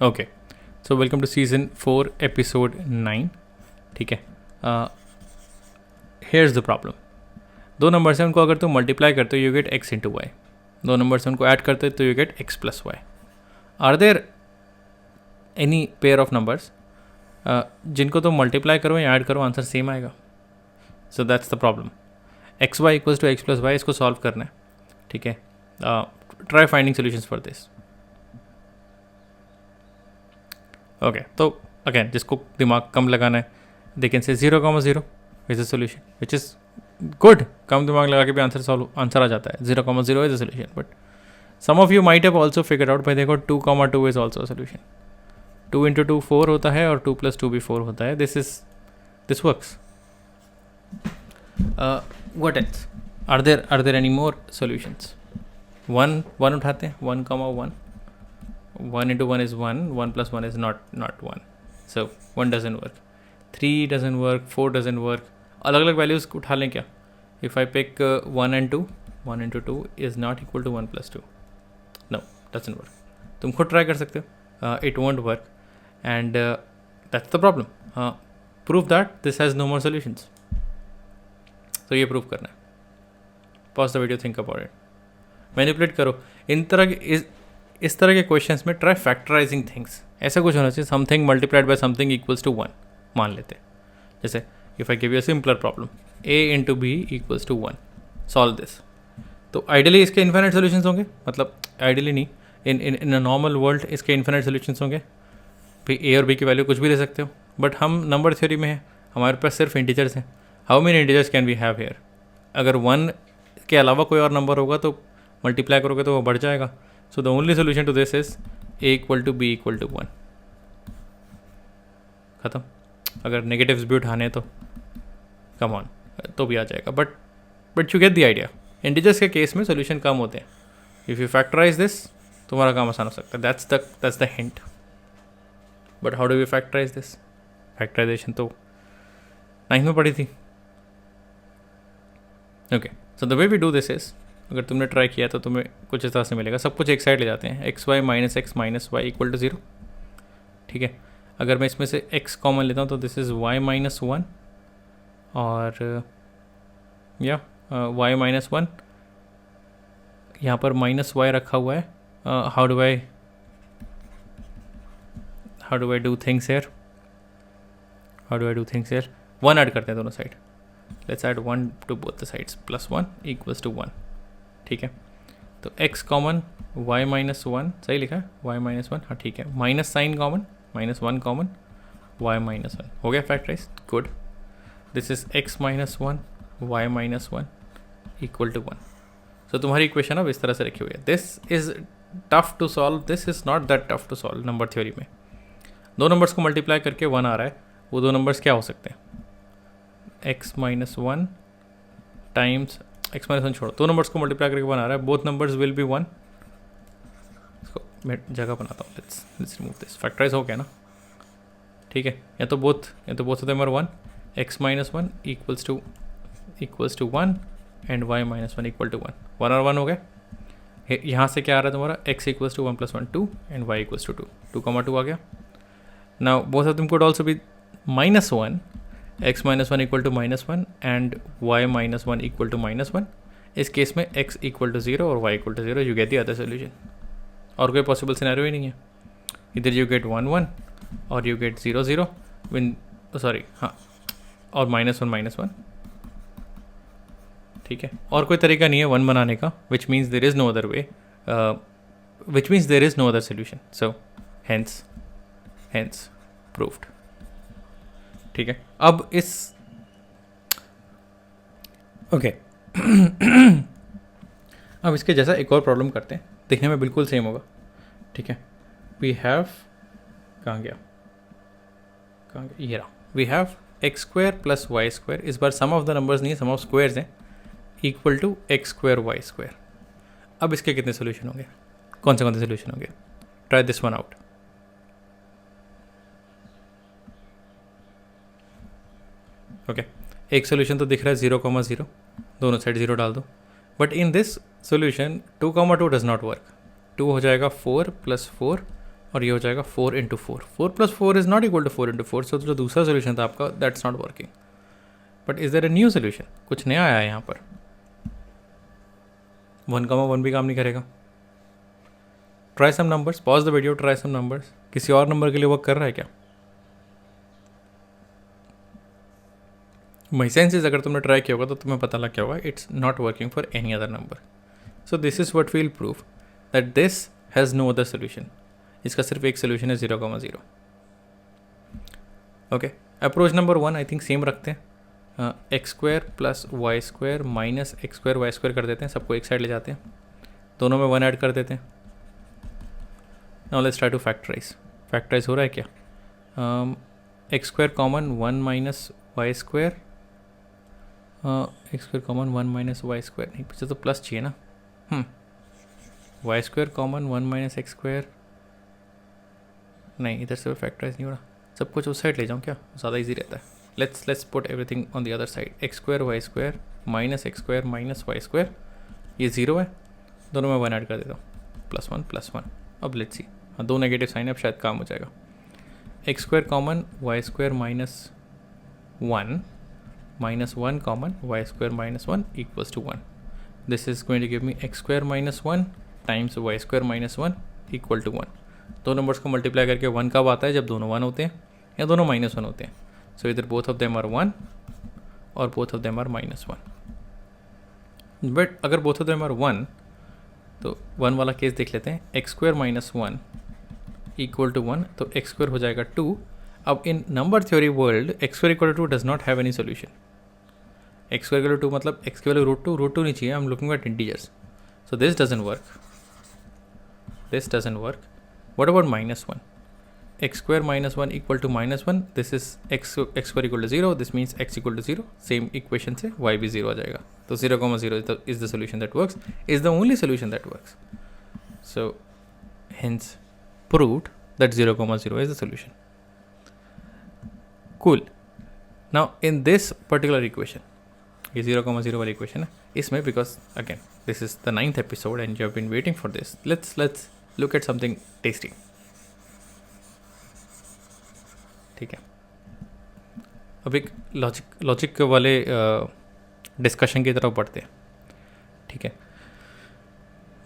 Okay, so welcome to season 4 episode 9. ठीक है, here is the problem. दो numbers हैं, उनको अगर तुम मल्टीप्लाई करते हो you get x into y. दो नंबर्स हैं, उनको ऐड करते हो तो you get x plus y. Are there any pair of numbers जिनको तुम मल्टीप्लाई करो या ऐड करो आंसर सेम आएगा? So that's the problem. X Y equals to X plus Y, इसको सॉल्व करना है. ठीक है, try finding solutions for this. Okay, तो अगेन जिसको दिमाग कम लगाना है they can say 0,0 is a solution which is good. कम दिमाग लगा के भी आंसर आ जाता है. 0,0 is a solution. But some of you might have also figure out. भाई देखो 2,2 is also a solution. 2 into 2 4 होता है और 2 + 2 भी 4 होता है. This works. What else? Are there any more solutions? 1 उठाते हैं. 1,1. 1 into 1 is 1. 1 plus 1 is not 1. So 1 doesn't work. 3 doesn't work. 4 doesn't work. अलग अलग वैल्यूज उठा लें क्या? If I pick 1 and 2, 1 into 2 is not equal to 1 plus 2. No, doesn't work. तुम खुद try कर सकते हो. It won't work. And that's the problem. Prove that this has no more solutions. तो ये प्रूव करना है. Pause the video, think about it. Manipulate करो. इस तरह के क्वेश्चंस में ट्राई फैक्टराइजिंग थिंग्स. ऐसा कुछ होना चाहिए something multiplied by something equals to 1 मान लेते हैं. जैसे if I give you a simpler problem a into b equals to 1, solve this. तो आइडियली इसके इन्फिनिट सोल्यूशंस होंगे. मतलब आइडियली नहीं, इन अ नॉर्मल वर्ल्ड इसके इन्फिनिट सोल्यूशंस होंगे. भाई a और b की वैल्यू कुछ भी ले सकते हो. बट हम नंबर थ्योरी में हैं, हमारे पास सिर्फ इंटीजर्स हैं. How many integers can we have here? अगर 1 के अलावा कोई और नंबर होगा तो मल्टीप्लाई करोगे तो वो बढ़ जाएगा. So the only solution to this is a equal to b equal to 1. ख़त्म. अगर नेगेटिव्स भी उठाने तो कम ऑन तो भी आ जाएगा. But you get the idea. Integers के केस में सोल्यूशन कम होते हैं. इफ़ यू फैक्टराइज दिस तुम्हारा काम आसान हो सकता है. That's the hint. But how do we factorise this? Factorisation तो 9th में पढ़ी थी. Okay, so the way we do this is, अगर तुमने ट्राई किया तो तुम्हें कुछ इस तरह से मिलेगा. सब कुछ एक साइड ले जाते हैं. X y minus x minus y equal to 0. ठीक है, अगर मैं इसमें से x कॉमन लेता हूँ तो दिस इज़ y माइनस 1 और या y माइनस 1. यहाँ पर माइनस y रखा हुआ है. How do I do things here? 1 add करते हैं दोनों side. Let's add 1 to both the sides. Plus 1 equals to 1. ठीक है, तो x कॉमन y माइनस 1, सही लिखा है y माइनस 1. हाँ ठीक है, minus sign common, minus 1 common, y minus 1 हो गया factorise. Good. This is x minus 1 y minus 1 equal to 1. So तुम्हारी इक्वेशन अब इस तरह से रखी हुई है. This is tough to solve. This is not that tough to solve. Number theory में दो नंबर्स को मल्टीप्लाई करके 1 आ रहा है. वो दो नंबर्स क्या हो सकते हैं? x minus 1 times x minus 1 छोड़ो, दो नंबर्स को मल्टीप्लाई करके 1 आ रहा है. Both numbers will be 1. इसको मैं जगह बनाता हूँ. Let's remove this. फैक्टराइज हो गया ना? ठीक है, या तो both of them are 1. x minus 1 equals to 1 and y minus 1 equal to 1. 1 और 1 हो गए. यहाँ से क्या आ रहा है तुम्हारा? x equals to 1 + 1 2 and y equals to 2. 2,2 आ गया. Now both of them could also be minus 1. x minus 1 equal to minus 1 and y minus 1 equal to minus 1. इस केस में x इक्वल टू 0 और y equal to 0. You get the other solution. और कोई possible scenario ही नहीं है. इधर you get 1 1 और you get 0 0 win sorry हाँ, और माइनस 1. ठीक है, और कोई तरीका नहीं है 1 बनाने का. Which means there is no other way, which means there is no other solution. So hence proved. ठीक है, अब इस ओके अब इसके जैसा एक और प्रॉब्लम करते हैं. देखने में बिल्कुल सेम होगा. ठीक है, वी हैव कहाँ गया ये रहा. We have x square plus y square. इस बार सम ऑफ द नंबर्स नहीं है, सम ऑफ स्क्वायर्स हैं. Equal to x square y square. अब इसके कितने सोल्यूशन होंगे? कौन से सोल्यूशन होंगे? Try this one out. Okay, एक सोल्यूशन तो दिख रहा है 0,0. दोनों साइड 0 डाल दो. But in this solution 2,2 does not work. 2 हो जाएगा 4 + 4 और ये हो जाएगा 4 into 4 plus 4 is not equal to 4 into 4, so जो दूसरा सोल्यूशन था आपका that's not working. But is there a new solution? कुछ नया आया है यहाँ पर. 1,1 भी काम नहीं करेगा. Try some numbers, pause the video, try some numbers. किसी और नंबर के लिए वर्क कर रहा है क्या? माई सेंस इज अगर तुमने ट्राई किया होगा तो तुम्हें पता लग गया होगा it's not working for any other number. So this is what we'll prove that this has no other solution. इसका सिर्फ एक सोल्यूशन है 0,0. Okay, approach number 1 I think same रखते हैं. X square plus y square minus x square y square कर देते हैं, सबको एक साइड ले जाते हैं, दोनों में 1 ऐड कर देते हैं. Now let's try to factorize. Factorize हो रहा है क्या? X square common 1 minus y square, x square common 1 minus y square, नहीं पीछे तो प्लस चाहिए ना. Y square common 1 minus x square, नहीं इधर से फैक्टराइज नहीं हो रहा. सब कुछ उस साइड ले जाऊँ क्या? ज़्यादा इजी रहता है. let's put everything on the other side. x square y square minus x square minus y square, ये 0 है, दोनों में 1 ऐड कर देता हूँ, +1 अब लेट्स सी, हाँ 2 नेगेटिव साइन है, अब शायद काम हो जाएगा. X square common y square minus 1 common y square minus 1 equals to 1. This is going to give me x square minus 1 times y square minus 1 equal to 1. दो numbers को multiply करके 1 कब आता है? जब दोनों 1 होते हैं या दोनों -1 होते हैं. So either both of them are 1 or both of them are -1. But अगर both of them are 1 तो 1 वाला केस देख लेते हैं. X square minus 1 equal to 1, तो एक्स स्क्वायर हो जाएगा 2. अब in number theory world X square equal to does not have any solution. X square equal to 2 मतलब एक्स की वैल्यू रूट टू नहीं चाहिए. I am looking at integers, so this doesn't work. What about -1? x square minus 1 equal to -1, this is x square equal to 0, this means x equal to 0, same equation से y भी 0 आ जाएगा. तो 0,0 is the solution that works, is the only solution that works. So hence proved that 0,0 is the solution. Cool. Now in this particular equation, ये 0,0 वाली equation है, इसमें because again this is the 9th episode and you have been waiting for this, let's look at something tasty. ठीक है, अब एक logic वाले discussion की तरफ बढ़ते हैं. ठीक है,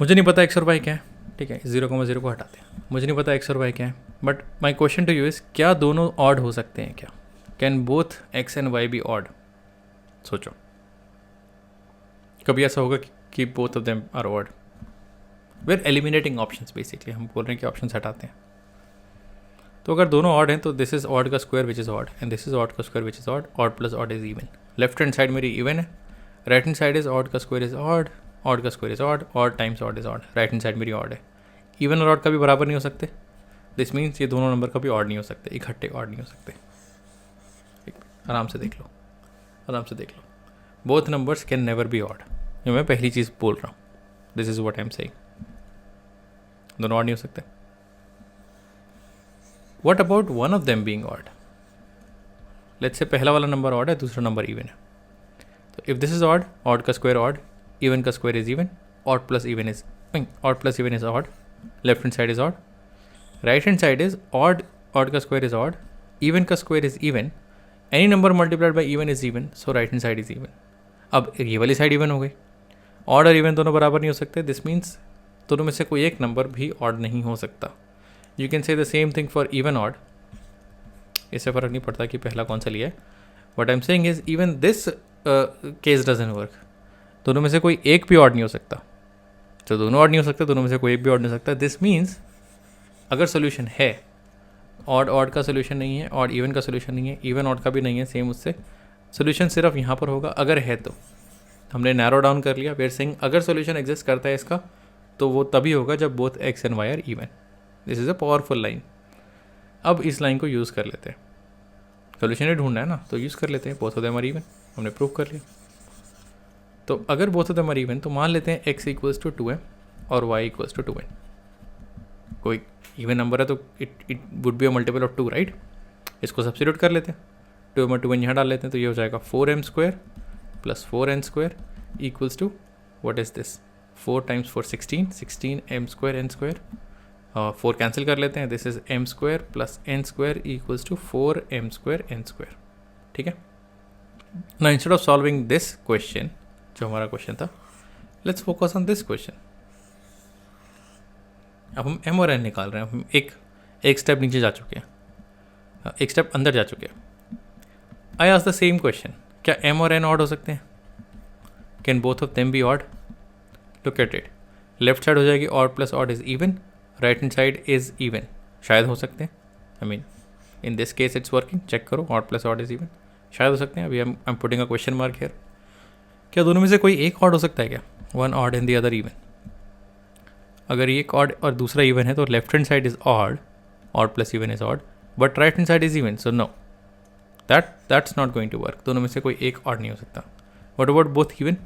मुझे नहीं पता एक्स और वाई क्या है. ठीक है, 0,0 को हटाते हैं. मुझे नहीं पता एक्स और वाई क्या है, but my question to you is, क्या दोनों ऑड हो सकते हैं क्या? Can both x and y be odd? सोचो, कभी ऐसा होगा कि both of them are odd? We are eliminating options basically, हम बोल रहे हैं कि ऑप्शंस हटाते हैं. तो अगर दोनों ऑड हैं तो दिस इज ऑड का square which is odd and this is odd का square which is odd. Odd plus odd is even. Left hand side मेरी इवन है, right hand side is odd का स्क्वायर इज ऑड, ऑड का square is odd, odd times odd is odd. Right hand side मेरी odd है. Even और odd का भी बराबर नहीं हो सकते. दिस मीन्स ये दोनों नंबर का भी ऑड नहीं हो सकते, इकट्ठे ऑड नहीं हो सकते. आराम से देख लो. Both numbers can never be odd. ये मैं पहली चीज़ बोल रहा हूँ. This is what I am saying. दोनों ऑड नहीं हो सकते. What about one of them being odd? Let's say पहला वाला नंबर ऑड है, दूसरा नंबर इवन है. तो if this is odd, odd का स्क्वायर ऑड, इवन का square is even, odd plus even is odd. Left hand side is odd, right hand side is odd, odd का square is odd, even का square is even. Any number multiplied by E one is even, so right hand side is even. अब ये वाली side even हो गई. Odd और even दोनों बराबर नहीं हो सकते. दिस मीन्स दोनों में से कोई एक नंबर भी ऑड नहीं हो सकता. You can say the same thing for even odd. इससे फ़र्क नहीं पड़ता कि पहला कौन सा लिया है. What I'm saying is even this case doesn't work. दोनों में से कोई एक भी ऑड नहीं हो सकता. तो दोनों ऑड नहीं हो सकते, दोनों में से कोई एक भी ऑड नहीं हो सकता. दिस मीन्स अगर सोल्यूशन है, ऑड का सोल्यूशन नहीं है, ऑड इवन का सोल्यूशन नहीं है, इवन ऑड का भी नहीं है, सेम उससे सोल्यूशन सिर्फ यहाँ पर होगा अगर है. तो हमने नैरो डाउन कर लिया. वी आर सेइंग अगर सोल्यूशन एग्जिस्ट करता है इसका, तो वो तभी होगा जब both x and y are even. This is a powerful line. अब इस लाइन को यूज़ कर लेते हैं. सोल्यूशन ही ढूंढना है ना, तो यूज़ कर लेते हैं. Both of them are even, हमने प्रूव कर लिया. तो अगर both of them are even, तो मान लेते हैं x इक्वल्स टू 2m और y इक्वल्स टू 2n. कोई इवन नंबर है तो it would be a multiple of 2, right? इसको सब्स्टिट्यूट कर लेते हैं. 2m और 2n यहाँ डाल लेते हैं, तो ये हो जाएगा 4m square plus 4n square equals to what is this? 4 times 4 16, 16m square n square 4 cancel कर लेते हैं, this is m square plus n square equals to 4m square n square, ठीक है। ना instead of solving this question, जो हमारा question था, let's focus on this question. अब हम m और n निकाल रहे हैं, हम एक स्टेप नीचे जा चुके हैं, एक स्टेप अंदर जा चुके हैं। I ask the same question, क्या m और n ऑड हो सकते हैं? Can both of them be odd? Look at it, left side हो जाएगी odd plus odd is even, right hand side is even, शायद हो सकते हैं। I mean in this case it's working, check करो, odd plus odd is even, शायद हो सकते हैं। अभी I am putting a question mark here. क्या दोनों में से कोई एक ऑड हो सकता है क्या? One odd and the other even. अगर एक ऑड और दूसरा इवन है तो left hand side is odd, odd plus even is odd, but right hand side is even, so no, that's not going to work. दोनों में से कोई एक ऑड नहीं हो सकता। What about both even?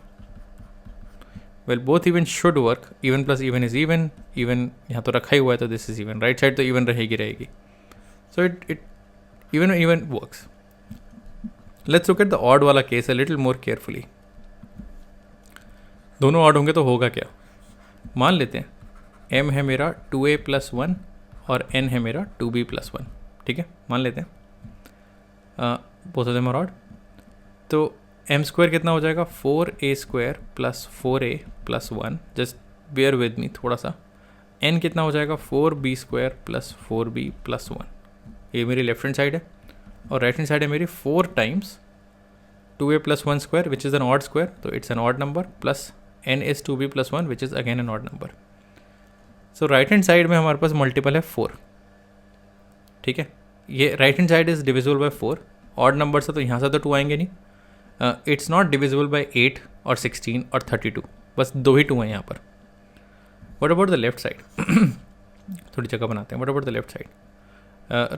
Well both even should work, even plus even is even, even यहाँ तो रखा ही हुआ है तो this is even, right side तो इवन रहेगी। So it even works. Let's look at the odd वाला case a little more carefully. दोनों ऑड होंगे तो होगा क्या? मान लेते हैं m है मेरा 2a प्लस 1 और n है मेरा 2b प्लस 1, ठीक है, मान लेते हैं both of them are odd. तो m स्क्वायर कितना हो जाएगा? 4a square plus 4a plus 1, just bear with me थोड़ा सा। n कितना हो जाएगा? 4b square plus 4b plus 1। ये मेरी लेफ्ट हैंड साइड है, और राइट हैंड साइड है मेरी 4 times 2a plus 1 square which is an odd square, तो it's an odd number, plus n is 2b plus 1 which is again an odd number. So right hand side में हमारे पास multiple है 4, ठीक है। ये right hand side is divisible by 4, odd number से तो यहाँ से तो 2 आएंगे नहीं। इट्स नॉट डिविजिबल बाय 8 और 16 और 32, बस 2 ही 2 हैं यहाँ पर। What about the left side? थोड़ी जगह बनाते हैं। What about the left side?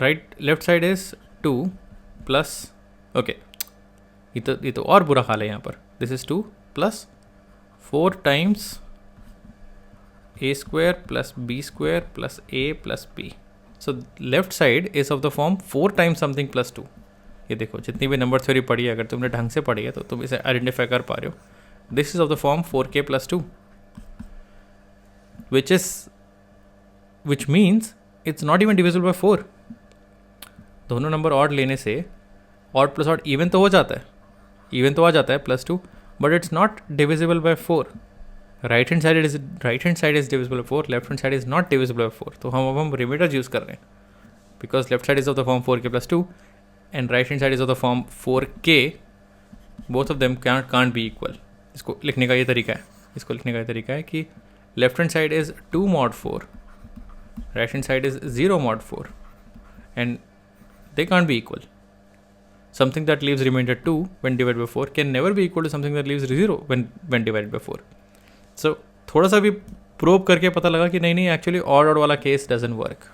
Right left side is 2 plus, okay, ये तो और बुरा हाल है यहाँ पर। This is 2 plus 4 times a square plus b square plus a plus b। So left side is of the form 4 times something plus 2। ये देखो, जितनी भी नंबर थ्योरी पढ़ी है, अगर तुमने ढंग से पढ़ी है तो तुम इसे आइडेंटिफाई कर पा रहे हो। This is of the form 4k plus 2, which means it's not even divisible by 4। दोनों नंबर ऑड लेने से ऑड प्लस ऑड इवन तो हो जाता है, इवन तो आ जाता है plus 2, but it's not divisible by 4। Right hand side is divisible by 4, left hand side is not divisible by 4। तो हम रिमाइंडर यूज कर रहे हैं, because left side is of the form 4k plus 2 and right hand side is of the form 4k, both of them can't be equal. इसको लिखने का ये तरीका है कि left hand side is 2 mod 4, right hand side is 0 mod 4, and they can't be equal. Something that leaves remainder 2 when divided by 4 can never be equal to something that leaves 0 when divided by 4. So थोड़ा सा भी probe करके पता लगा कि नहीं actually odd वाला case doesn't work.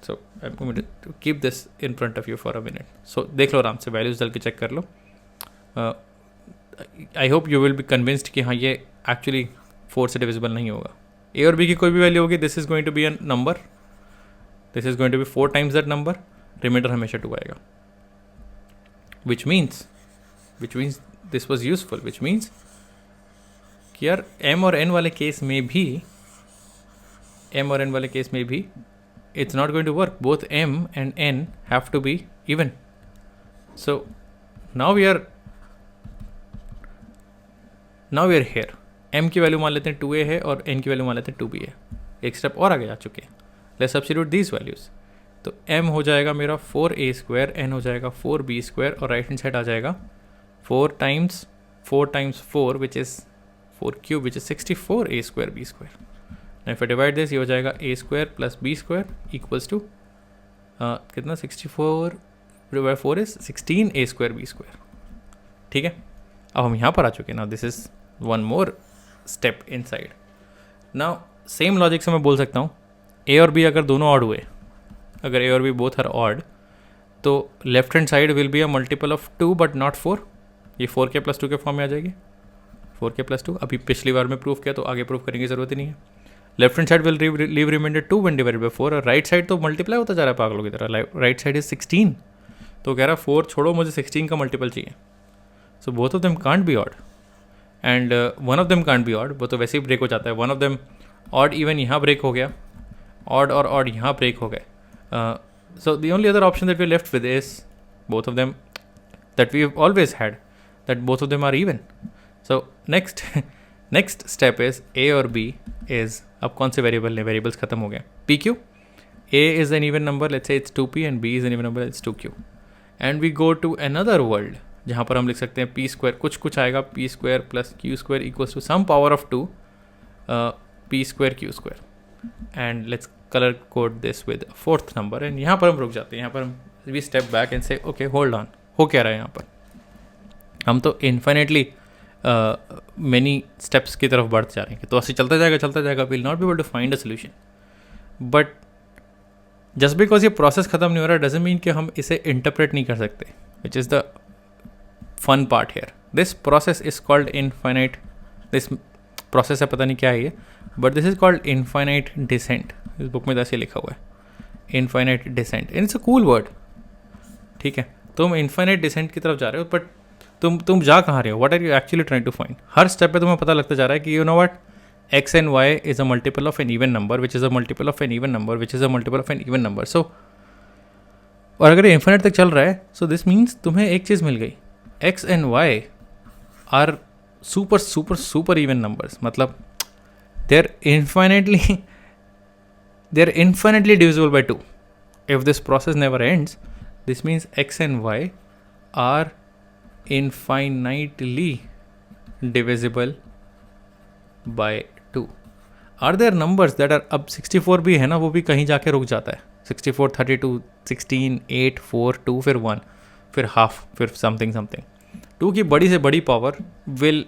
So I am going to keep this in front of you for a minute. So देख लो आराम से, वैल्यूज डाल के चेक कर लो। I hope you will be convinced कि हाँ ये एक्चुअली 4 से डिविजिबल नहीं होगा। ए और बी की कोई भी वैल्यू होगी, this is going to be a number, this is going to be 4 times that number, reminder हमेशा 2 आएगा, which means this was useful, which means कि यार m और n वाले केस में भी it's not going to work. Both m and n have to be even. So now we are here. m की value मान लेते हैं 2a है और n की वैल्यू मान लेते हैं 2b है। एक स्टेप और आगे जा चुके हैं। Let's substitute these values. तो m हो जाएगा मेरा 4a स्क्वायर, n हो जाएगा 4b स्क्वायर, और राइट हैंड साइड आ जाएगा 4 times 4 which is 4 cube which is 64a square b square. If I divide this, ये हो जाएगा a square plus b square equals to कितना, 64 by 4 is 16a square b square. ठीक है, अब हम यहाँ पर आ चुके हैं। Now this is one more step in side. Now same logic से मैं बोल सकता हूँ a और b अगर दोनों ऑड हुए, अगर a और b बोथ आर ऑड, तो left hand side will be a multiple of 2 but not 4। ये 4k प्लस 2 के फॉर्म में आ जाएगी। 4k प्लस 2 अभी पिछली बार में प्रूव किया, तो आगे प्रूव करने की जरूरत ही नहीं है। Left hand side will leave remainder 2 when divided by 4, और राइट साइड तो मल्टीप्लाई होता जा रहा है पागलों की तरह। राइट साइड इज 16, तो कह रहा है 4 छोड़ो, मुझे 16 का मल्टीपल चाहिए। So both of them can't be odd and one of them can't be odd, वो तो वैसे ही ब्रेक हो जाता है। One of them odd even यहाँ ब्रेक हो गया, ऑड और ऑड यहाँ ब्रेक हो गए. So the only other option that we're left with is both of them that we've always had, that both of them are even. So next step is A और B is, अब कौन से variable ने, variables खत्म हो गए. P Q, A is an even number, let's say it's 2p, and B is an even number, it's 2q. And we go to another world जहाँ पर हम लिख सकते हैं p square, कुछ आएगा p square plus q square equals to some power of 2 p square q square. And let's color code this with fourth number. And यहाँ पर हम रुक जाते हैं, यहाँ पर हम we step back and say okay hold on, हो क्या रहा है यहाँ पर. हम तो इन्फाइनेटली मैनी स्टेप्स की तरफ बढ़ते जा रहे हैं, तो ऐसे चलता जाएगा, will not be able to find a solution. But just because ये प्रोसेस ख़त्म नहीं हो रहा डजंट मीन कि हम इसे इंटरप्रेट नहीं कर सकते, which is the fun part here. This process is called infinite, this process है, पता नहीं क्या है ये, but this is called infinite descent. इस बुक में ऐसे लिखा हुआ है, infinite descent. It's a cool word. ठीक है, तुम इनफाइनाइट डिसेंट की तरफ जा रहे हो, बट तुम जा कहाँ रहे हो, what are you actually trying to find. हर स्टेप पे तुम्हें पता लगता जा रहा है कि you know what, x and y is a multiple of an even number, which is a multiple of an even number, which is a multiple of an even number. So, और अगर ये इन्फिनिट तक चल रहा है, so this means तुम्हें एक चीज़ मिल गई, x and y are super super super even numbers. मतलब they're infinitely divisible by 2. If this process never ends, this means x and y are infinitely divisible by 2. Are there numbers that are, अब 64 भी है ना, वो भी कहीं जाके रुक जाता है. 64, 32, 16, 8, 4, 2, फिर 1, फिर हाफ, फिर समथिंग. 2 की बड़ी से बड़ी power will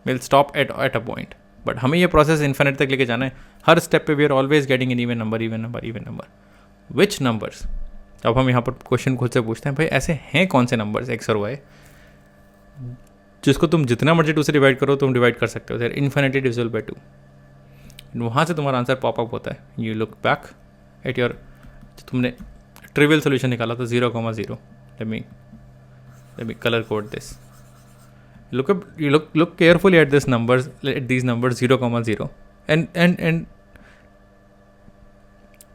stop at a point. But हमें ये प्रोसेस इन्फिनिट तक लेके जाना है. हर स्टेप पे we are always getting an even number. Which numbers, अब हम यहाँ पर क्वेश्चन खुद से पूछते हैं, भाई ऐसे हैं कौन से नंबर्स एक्स और वाई जिसको तुम जितना मर्जी 2 से डिवाइड करो तुम डिवाइड कर सकते हो, देयर इन्फिनिटली डिविजिबल बाय 2. वहाँ से तुम्हारा आंसर पॉपअप होता है. You look back at your, तुमने ट्रिवियल सोल्यूशन निकाला था 0,0. Let me colour code this. Look carefully at these numbers 0,0 and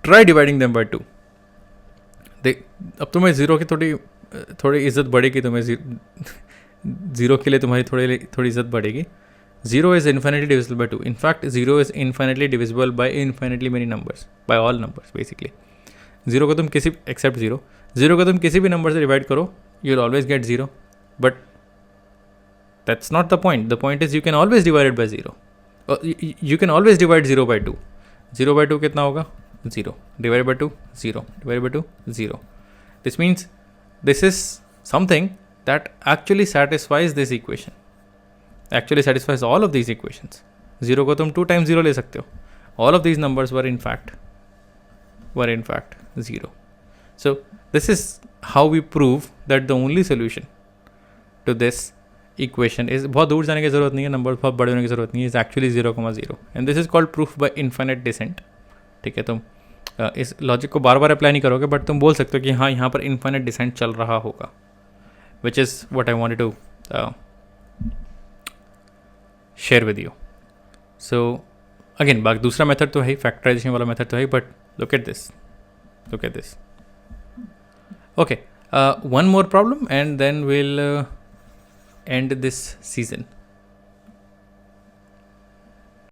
try dividing them by 2. अब तुम्हें जीरो की थोड़ी इज्जत बढ़ेगी, तुम्हें जीरो के लिए तुम्हारी थोड़ी इज्जत बढ़ेगी. Zero is infinitely divisible by 2. In fact zero is infinitely divisible by infinitely many numbers, by all numbers basically. Zero को तुम जीरो को तुम किसी भी नंबर से डिवाइड करो, you will always get zero. But that's not the point. The point is you can always divide it by zero. You can always divide 0 by 2. 0 by 2 कितना होगा, 0 divided by 2 0 divided by 2 0. This means this is something that actually satisfies this equation, actually satisfies all of these equations. 0 को तुम 2 times 0 ले सकते हो. All of these numbers were in fact 0. So this is how we prove that the only solution to this equation is, बहुत दूर जाने की ज़रूरत नहीं है, नंबर बहुत बड़े होने की ज़रूरत नहीं है, is actually 0,0. and this is called proof by infinite descent. ठीक है, तुम इस लॉजिक को बार बार अप्लाई नहीं करोगे, बट तुम बोल सकते हो कि हाँ यहाँ पर इन्फिनिट डिसेंट चल रहा होगा, which is what I wanted to share with you. So again दूसरा मेथड तो है, फैक्टराइजेशन वाला मेथड तो है, but look at this. Okay, one more problem and then we'll end this season.